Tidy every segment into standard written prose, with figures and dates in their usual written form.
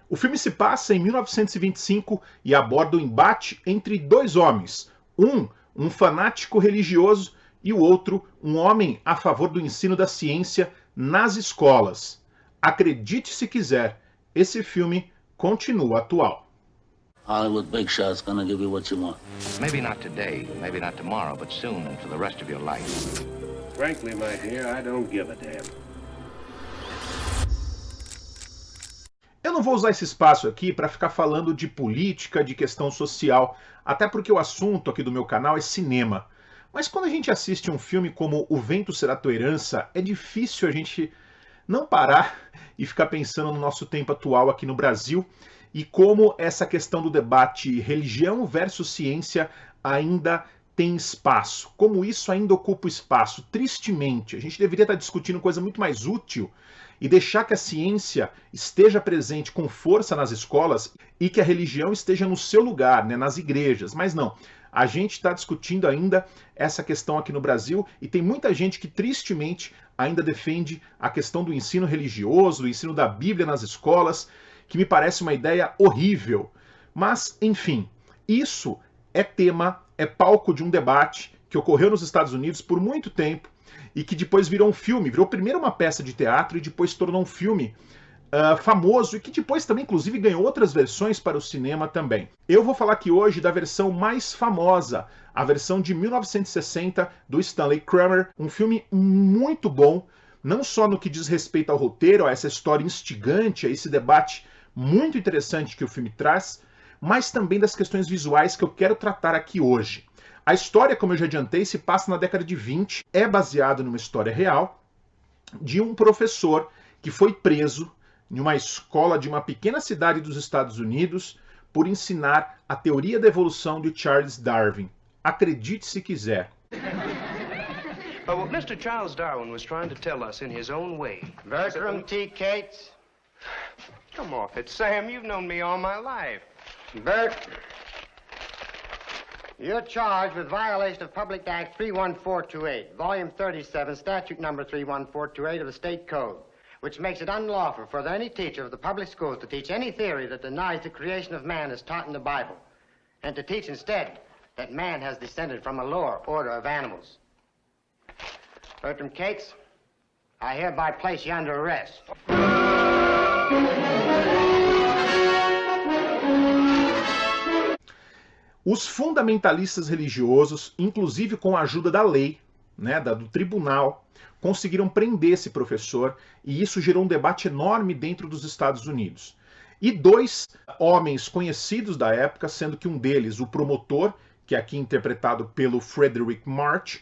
O filme se passa em 1925 e aborda o embate entre dois homens. Um fanático religioso, e o outro, um homem a favor do ensino da ciência nas escolas. Acredite se quiser, esse filme continua atual. Hollywood big shot's gonna give you what you want. Maybe not today, maybe not tomorrow, but soon and for the rest of your life. Frankly, my dear, I don't give a damn. Eu não vou usar esse espaço aqui para ficar falando de política, de questão social, até porque o assunto aqui do meu canal é cinema. Mas quando a gente assiste um filme como O Vento Será Tua Herança, é difícil a gente não parar e ficar pensando no nosso tempo atual aqui no Brasil e como essa questão do debate religião versus ciência ainda tem espaço, como isso ainda ocupa espaço. Tristemente, a gente deveria estar discutindo coisa muito mais útil e deixar que a ciência esteja presente com força nas escolas e que a religião esteja no seu lugar, né, nas igrejas. Mas não, a gente está discutindo ainda essa questão aqui no Brasil e tem muita gente que tristemente ainda defende a questão do ensino religioso, do ensino da Bíblia nas escolas, que me parece uma ideia horrível. Mas, enfim, isso é tema, é palco de um debate que ocorreu nos Estados Unidos por muito tempo e que depois virou um filme, virou primeiro uma peça de teatro e depois se tornou um filme famoso e que depois também, inclusive, ganhou outras versões para o cinema também. Eu vou falar aqui hoje da versão mais famosa, a versão de 1960 do Stanley Kramer, um filme muito bom, não só no que diz respeito ao roteiro, a essa história instigante, a esse debate muito interessante que o filme traz, mas também das questões visuais que eu quero tratar aqui hoje. A história, como eu já adiantei, se passa na década de 20, é baseado numa história real de um professor que foi preso em uma escola de uma pequena cidade dos Estados Unidos por ensinar a teoria da evolução de Charles Darwin. Acredite se quiser. What Mr. Charles Darwin was trying to tell us in his own way. Bertram T. Cates. Come off it, Sam. You've known me all my life. Bert, you're charged with violation of Public Act 31428, Volume 37, Statute Number 31428 of the State Code, which makes it unlawful for any teacher of the public schools to teach any theory that denies the creation of man as taught in the Bible, and to teach instead that man has descended from a lower order of animals. Bertram Cates, I hereby place you under arrest. Os fundamentalistas religiosos, inclusive com a ajuda da lei, né, do tribunal, conseguiram prender esse professor e isso gerou um debate enorme dentro dos Estados Unidos. E dois homens conhecidos da época, sendo que um deles, o promotor, que é aqui interpretado pelo Frederick March,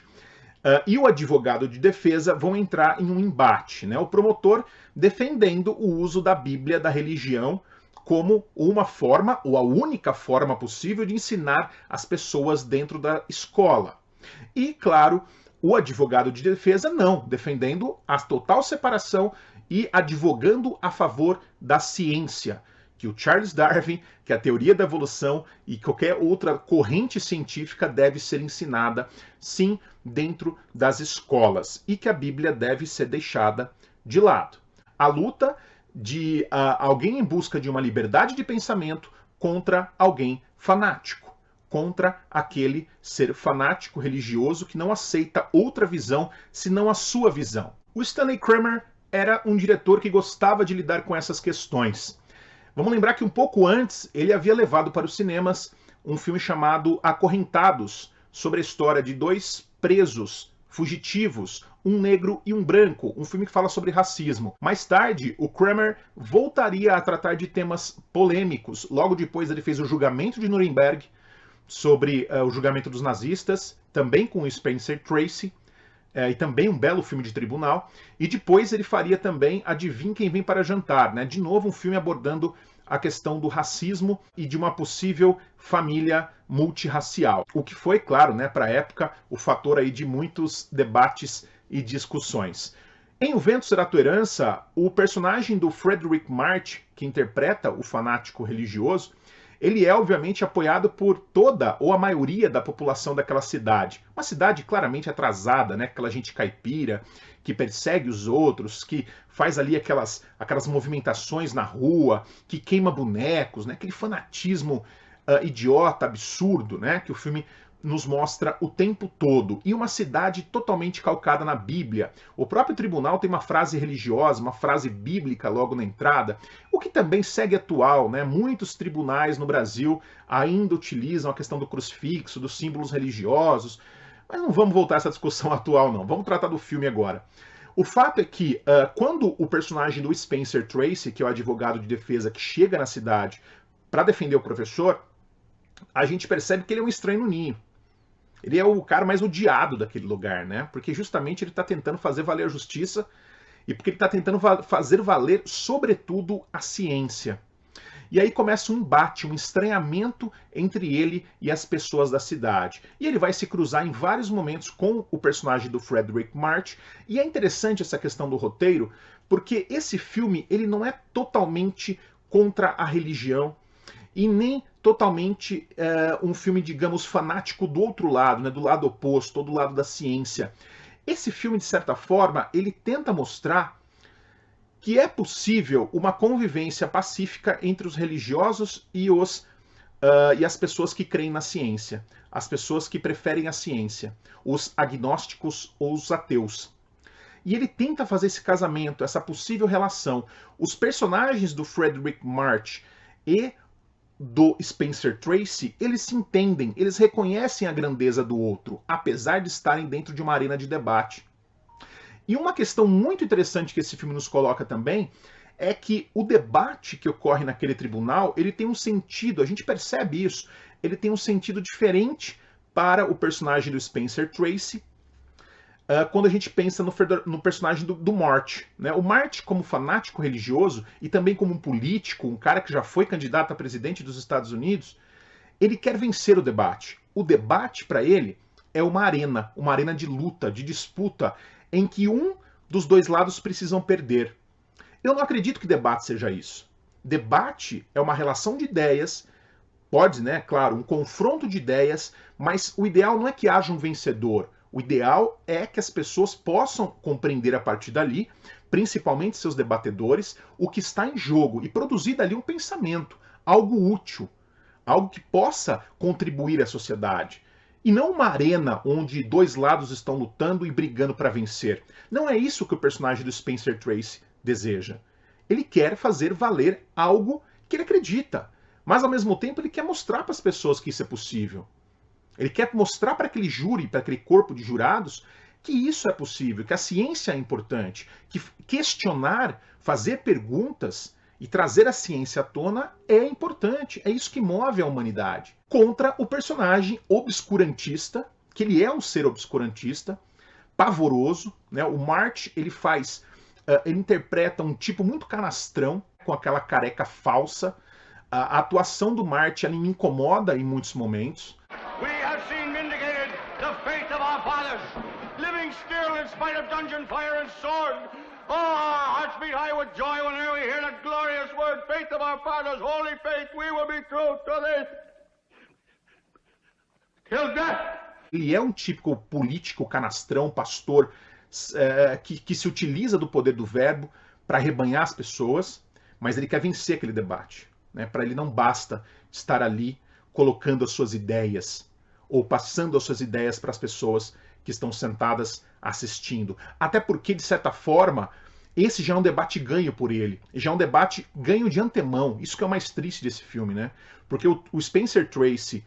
e o advogado de defesa vão entrar em um embate, né? O promotor defendendo o uso da Bíblia, da religião, como uma forma, ou a única forma possível de ensinar as pessoas dentro da escola. E, claro, o advogado de defesa não, defendendo a total separação e advogando a favor da ciência, que o Charles Darwin, que a teoria da evolução e qualquer outra corrente científica deve ser ensinada, sim, dentro das escolas, e que a Bíblia deve ser deixada de lado. A luta de alguém em busca de uma liberdade de pensamento contra alguém fanático, contra aquele ser fanático religioso que não aceita outra visão senão a sua visão. O Stanley Kramer era um diretor que gostava de lidar com essas questões. Vamos lembrar que um pouco antes ele havia levado para os cinemas um filme chamado Acorrentados, sobre a história de dois presos fugitivos, um negro e um branco, um filme que fala sobre racismo. Mais tarde, o Kramer voltaria a tratar de temas polêmicos. Logo depois ele fez o Julgamento de Nuremberg, sobre o julgamento dos nazistas, também com o Spencer Tracy, e também um belo filme de tribunal. E depois ele faria também Adivinha Quem Vem para Jantar, né? De novo um filme abordando a questão do racismo e de uma possível família multirracial. O que foi, claro, né, para a época, o fator aí de muitos debates e discussões. Em O Vento Será Tua Herança, o personagem do Frederick March, que interpreta o fanático religioso, ele é obviamente apoiado por toda ou a maioria da população daquela cidade. Uma cidade claramente atrasada, né? Aquela gente caipira que persegue os outros, que faz ali aquelas movimentações na rua, que queima bonecos, né? Aquele fanatismo idiota, absurdo, né? Que o filme nos mostra o tempo todo. E uma cidade totalmente calcada na Bíblia. O próprio tribunal tem uma frase religiosa, uma frase bíblica logo na entrada, o que também segue atual, né? Muitos tribunais no Brasil ainda utilizam a questão do crucifixo, dos símbolos religiosos, mas não vamos voltar a essa discussão atual, não. Vamos tratar do filme agora. O fato é que, quando o personagem do Spencer Tracy, que é o advogado de defesa que chega na cidade para defender o professor, a gente percebe que ele é um estranho no ninho. Ele é o cara mais odiado daquele lugar, né? Porque justamente ele está tentando fazer valer a justiça e porque ele está tentando fazer valer, sobretudo, a ciência. E aí começa um embate, um estranhamento entre ele e as pessoas da cidade. E ele vai se cruzar em vários momentos com o personagem do Frederick March. E é interessante essa questão do roteiro, porque esse filme ele não é totalmente contra a religião e nem totalmente um filme, digamos, fanático do outro lado, né, do lado oposto, ou do lado da ciência. Esse filme, de certa forma, ele tenta mostrar que é possível uma convivência pacífica entre os religiosos e as pessoas que creem na ciência, as pessoas que preferem a ciência, os agnósticos ou os ateus. E ele tenta fazer esse casamento, essa possível relação. Os personagens do Frederick March e do Spencer Tracy, eles se entendem, eles reconhecem a grandeza do outro, apesar de estarem dentro de uma arena de debate. E uma questão muito interessante que esse filme nos coloca também é que o debate que ocorre naquele tribunal, ele tem um sentido, a gente percebe isso, ele tem um sentido diferente para o personagem do Spencer Tracy, quando a gente pensa no personagem do March, né? O March, como fanático religioso e também como um político, um cara que já foi candidato a presidente dos Estados Unidos, ele quer vencer o debate. O debate, para ele, é uma arena de luta, de disputa, em que um dos dois lados precisam perder. Eu não acredito que debate seja isso. Debate é uma relação de ideias, pode, né, claro, um confronto de ideias, mas o ideal não é que haja um vencedor. O ideal é que as pessoas possam compreender a partir dali, principalmente seus debatedores, o que está em jogo e produzir dali um pensamento, algo útil, algo que possa contribuir à sociedade. E não uma arena onde dois lados estão lutando e brigando para vencer. Não é isso que o personagem do Spencer Tracy deseja. Ele quer fazer valer algo que ele acredita, mas ao mesmo tempo ele quer mostrar para as pessoas que isso é possível. Ele quer mostrar para aquele júri, para aquele corpo de jurados, que isso é possível, que a ciência é importante, que questionar, fazer perguntas e trazer a ciência à tona é importante. É isso que move a humanidade. Contra o personagem obscurantista, que ele é um ser obscurantista, pavoroso, né? O March, ele interpreta um tipo muito canastrão, com aquela careca falsa. A atuação do March, ela me incomoda em muitos momentos. We have seen vindicated the faith of our fathers, living still in spite of dungeon fire and sword. Oh, our hearts beat high with joy whenever we hear that glorious word, faith of our fathers, holy faith, we will be true to this till death. Ele é um típico político canastrão, pastor, que se utiliza do poder do verbo para arrebanhar as pessoas, mas ele quer vencer aquele debate. Né? Para ele não basta estar ali colocando as suas ideias ou passando as suas ideias para as pessoas que estão sentadas assistindo. Até porque, de certa forma, esse já é um debate ganho por ele. Já é um debate ganho de antemão. Isso que é o mais triste desse filme, né? Porque o Spencer Tracy,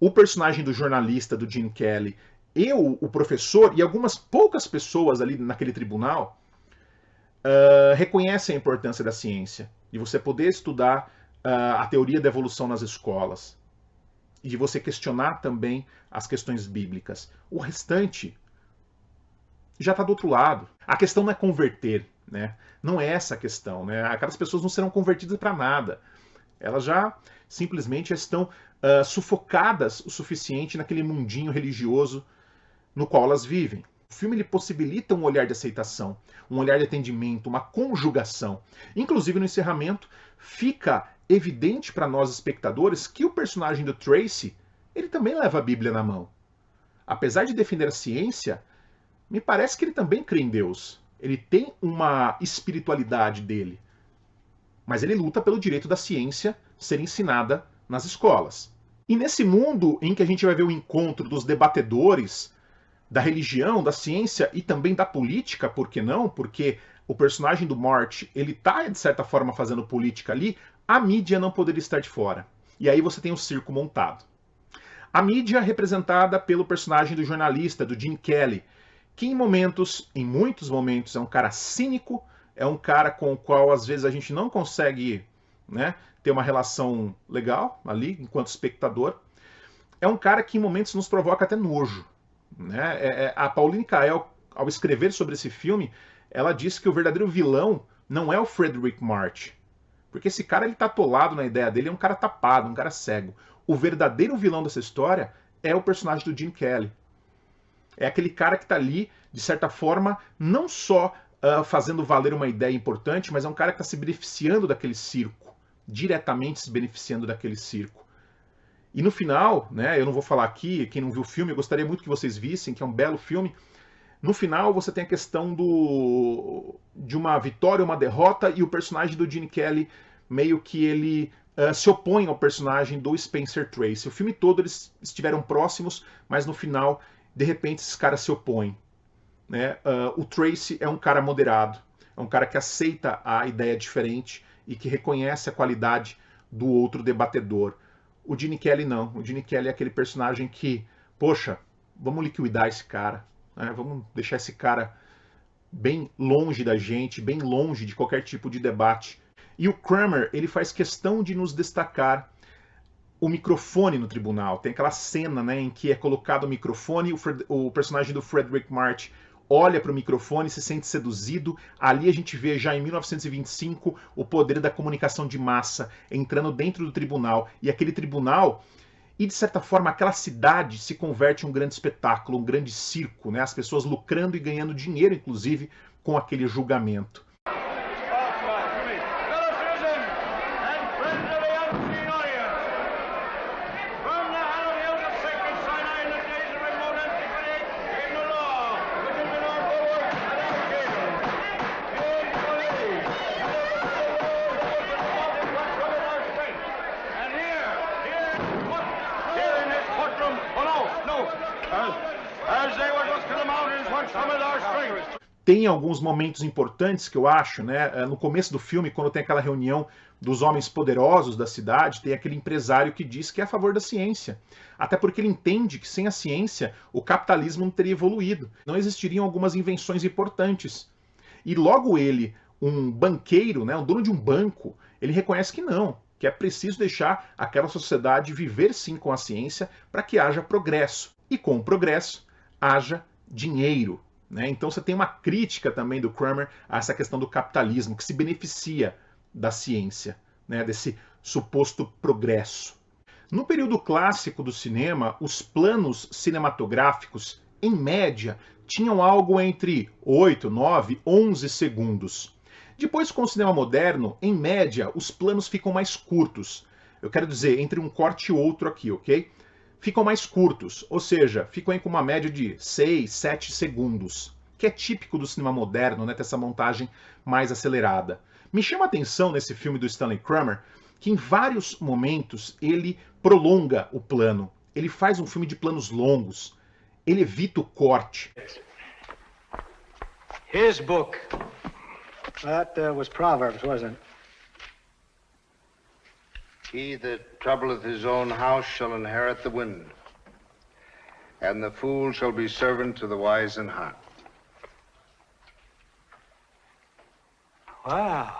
o personagem do jornalista, do Gene Kelly, e o professor, e algumas poucas pessoas ali naquele tribunal, reconhecem a importância da ciência. De você poder estudar a teoria da evolução nas escolas. E de você questionar também as questões bíblicas. O restante já está do outro lado. A questão não é converter, né? Não é essa a questão, né? Aquelas pessoas não serão convertidas para nada. Elas já simplesmente estão sufocadas o suficiente naquele mundinho religioso no qual elas vivem. O filme ele possibilita um olhar de aceitação, um olhar de atendimento, uma conjugação. Inclusive no encerramento fica evidente para nós espectadores que o personagem do Tracy, ele também leva a Bíblia na mão. Apesar de defender a ciência, me parece que ele também crê em Deus. Ele tem uma espiritualidade dele. Mas ele luta pelo direito da ciência ser ensinada nas escolas. E nesse mundo em que a gente vai ver o encontro dos debatedores, da religião, da ciência e também da política, por que não? Porque o personagem do Mort, ele tá, de certa forma, fazendo política ali, a mídia não poderia estar de fora. E aí você tem o circo montado. A mídia representada pelo personagem do jornalista, do Gene Kelly, que em muitos momentos, é um cara cínico, é um cara com o qual às vezes a gente não consegue, né, ter uma relação legal ali, enquanto espectador. É um cara que em momentos nos provoca até nojo. Né? A Pauline Kael, ao escrever sobre esse filme, ela disse que o verdadeiro vilão não é o Frederick March. Porque esse cara, ele tá atolado na ideia dele, é um cara tapado, um cara cego. O verdadeiro vilão dessa história é o personagem do Gene Kelly. É aquele cara que tá ali, de certa forma, não só fazendo valer uma ideia importante, mas é um cara que está se beneficiando daquele circo. Diretamente se beneficiando daquele circo. E no final, né, eu não vou falar aqui, quem não viu o filme, eu gostaria muito que vocês vissem, que é um belo filme. No final você tem a questão de uma vitória, uma derrota, e o personagem do Gene Kelly meio que ele se opõe ao personagem do Spencer Tracy. O filme todo eles estiveram próximos, mas no final, de repente, esses caras se opõem. Né? O Tracy é um cara moderado, é um cara que aceita a ideia diferente e que reconhece a qualidade do outro debatedor. O Gene Kelly não. O Gene Kelly é aquele personagem que, poxa, vamos liquidar esse cara. Né? Vamos deixar esse cara bem longe da gente, bem longe de qualquer tipo de debate. E o Kramer, ele faz questão de nos destacar o microfone no tribunal. Tem aquela cena, né, em que é colocado o microfone, o personagem do Frederick March olha para o microfone, se sente seduzido. Ali a gente vê já em 1925 o poder da comunicação de massa entrando dentro do tribunal. E aquele tribunal, e de certa forma aquela cidade se converte em um grande espetáculo, um grande circo, né? As pessoas lucrando e ganhando dinheiro, inclusive, com aquele julgamento. Tem alguns momentos importantes que eu acho, né? No começo do filme, quando tem aquela reunião dos homens poderosos da cidade, tem aquele empresário que diz que é a favor da ciência. Até porque ele entende que sem a ciência o capitalismo não teria evoluído. Não existiriam algumas invenções importantes. E logo ele, um banqueiro, né, um dono de um banco, ele reconhece que não, que é preciso deixar aquela sociedade viver sim com a ciência para que haja progresso. E com o progresso, haja dinheiro. Né? Então você tem uma crítica também do Kramer a essa questão do capitalismo, que se beneficia da ciência, né? Desse suposto progresso. No período clássico do cinema, os planos cinematográficos, em média, tinham algo entre 8, 9, 11 segundos. Depois, com o cinema moderno, em média, os planos ficam mais curtos. Eu quero dizer, entre um corte e outro aqui, ok? Ficam mais curtos, ou seja, ficam aí com uma média de 6, 7 segundos, que é típico do cinema moderno, né, ter essa montagem mais acelerada. Me chama a atenção nesse filme do Stanley Kramer que em vários momentos ele prolonga o plano, ele faz um filme de planos longos, ele evita o corte. His book. That was Proverbs, wasn't it? He that troubleth his own house shall inherit the wind, and the fool shall be servant to the wise in heart. Wow.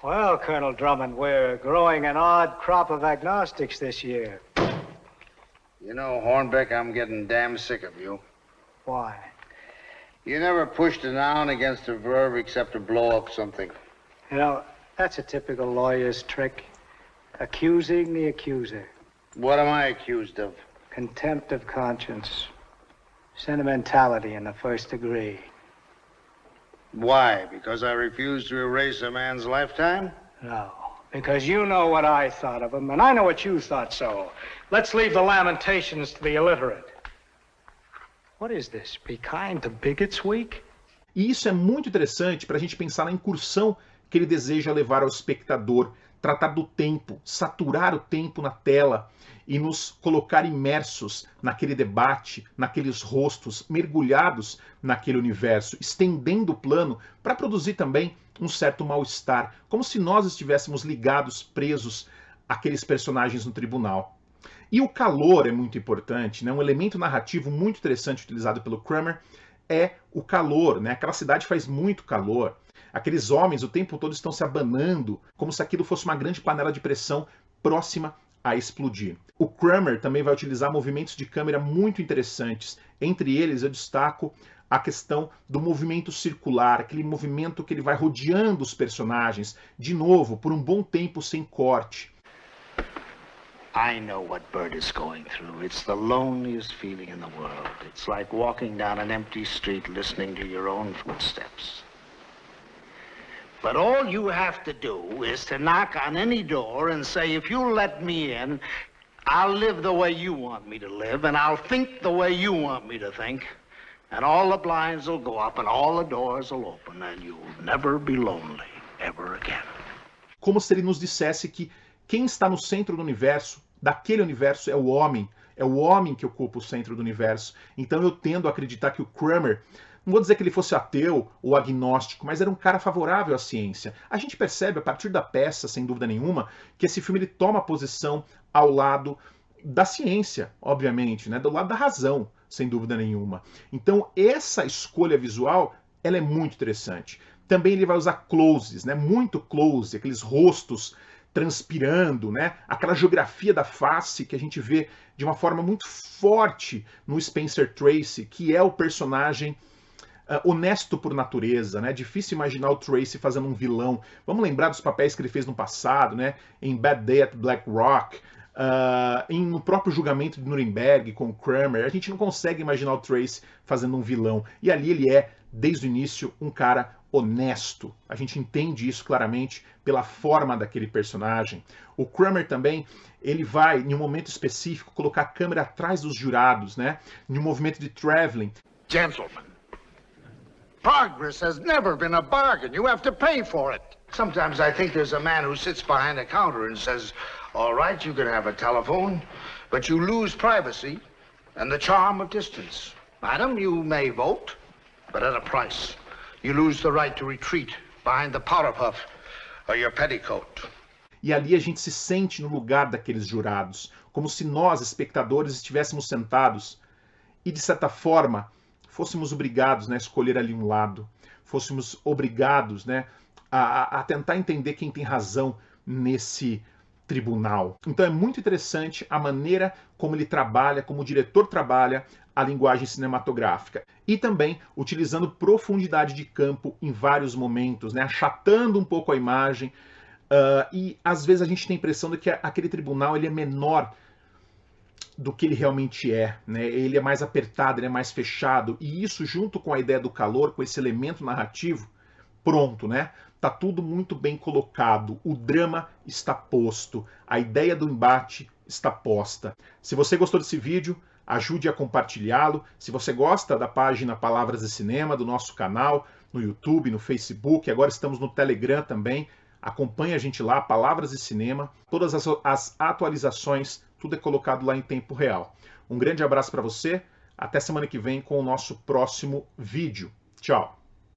Well, Colonel Drummond, we're growing an odd crop of agnostics this year. You know, Hornbeck, I'm getting damn sick of you. Why? You never pushed a noun against a verb except to blow up something. You know, that's a typical lawyer's trick. Accusing the accuser. What am I accused of? Contempt of conscience. Sentimentality in the first degree. Why? Because I refuse to erase a man's lifetime? No, because you know what I thought of him, and I know what you thought, so let's leave the lamentations to the illiterate. What is this? Be kind to bigots week? E isso é muito interessante para a gente pensar na incursão que ele deseja levar ao espectador, tratar do tempo, saturar o tempo na tela e nos colocar imersos naquele debate, naqueles rostos, mergulhados naquele universo, estendendo o plano para produzir também um certo mal-estar, como se nós estivéssemos ligados, presos àqueles personagens no tribunal. E o calor é muito importante, né? Um elemento narrativo muito interessante utilizado pelo Kramer é o calor, né? Aquela cidade faz muito calor. Aqueles homens o tempo todo estão se abanando, como se aquilo fosse uma grande panela de pressão próxima a explodir. O Kramer também vai utilizar movimentos de câmera muito interessantes. Entre eles eu destaco a questão do movimento circular, aquele movimento que ele vai rodeando os personagens, de novo, por um bom tempo sem corte. I know what Bert is going through. It's the loneliest feeling in the world. It's like walking down an empty street listening to your own footsteps. But all you have to do is to knock on any door and say, if you'll let me in, I'll live the way you want me to live, and I'll think the way you want me to think, and all the blinds will go up and all the doors will open, and you'll never be lonely ever again. Como se ele nos dissesse que quem está no centro do universo, daquele universo, é o homem que ocupa o centro do universo. Então eu tendo a acreditar que o Kramer, não vou dizer que ele fosse ateu ou agnóstico, mas era um cara favorável à ciência. A gente percebe a partir da peça, sem dúvida nenhuma, que esse filme ele toma posição ao lado da ciência, obviamente, né? Do lado da razão, sem dúvida nenhuma. Então essa escolha visual, ela é muito interessante. Também ele vai usar closes, né? Muito close, aqueles rostos transpirando, né? Aquela geografia da face que a gente vê de uma forma muito forte no Spencer Tracy, que é o personagem honesto por natureza, né? Difícil imaginar o Tracy fazendo um vilão. Vamos lembrar dos papéis que ele fez no passado, né? Em Bad Day at Black Rock, no próprio julgamento de Nuremberg com o Kramer. A gente não consegue imaginar o Tracy fazendo um vilão. E ali ele é, desde o início, um cara honesto. A gente entende isso claramente pela forma daquele personagem. O Kramer também, ele vai, em um momento específico, colocar a câmera atrás dos jurados, né? Em um movimento de traveling. Gentlemen, progress has never been a bargain. You have to pay for it. Sometimes I think there's a man who sits behind a counter and says, all right, you can have a telephone, but you lose privacy and the charm of distance. Madam, you may vote, but at a price. You lose the right to retreat behind the powder puff or your petticoat. E ali a gente se sente no lugar daqueles jurados, como se nós, espectadores, estivéssemos sentados e, de certa forma, fôssemos obrigados, né, a escolher ali um lado, fôssemos obrigados, né, a tentar entender quem tem razão nesse tribunal. Então é muito interessante a maneira como ele trabalha, como o diretor trabalha a linguagem cinematográfica. E também utilizando profundidade de campo em vários momentos, né, achatando um pouco a imagem. E às vezes a gente tem a impressão de que aquele tribunal ele é menor do que ele realmente é, né? Ele é mais apertado, ele é mais fechado. E isso, junto com a ideia do calor, com esse elemento narrativo, pronto, né? Tá tudo muito bem colocado. O drama está posto. A ideia do embate está posta. Se você gostou desse vídeo, ajude a compartilhá-lo. Se você gosta da página Palavras de Cinema, do nosso canal, no YouTube, no Facebook, agora estamos no Telegram também. Acompanhe a gente lá, Palavras de Cinema. Todas as atualizações, tudo é colocado lá em tempo real. Um grande abraço para você. Até semana que vem com o nosso próximo vídeo. Tchau!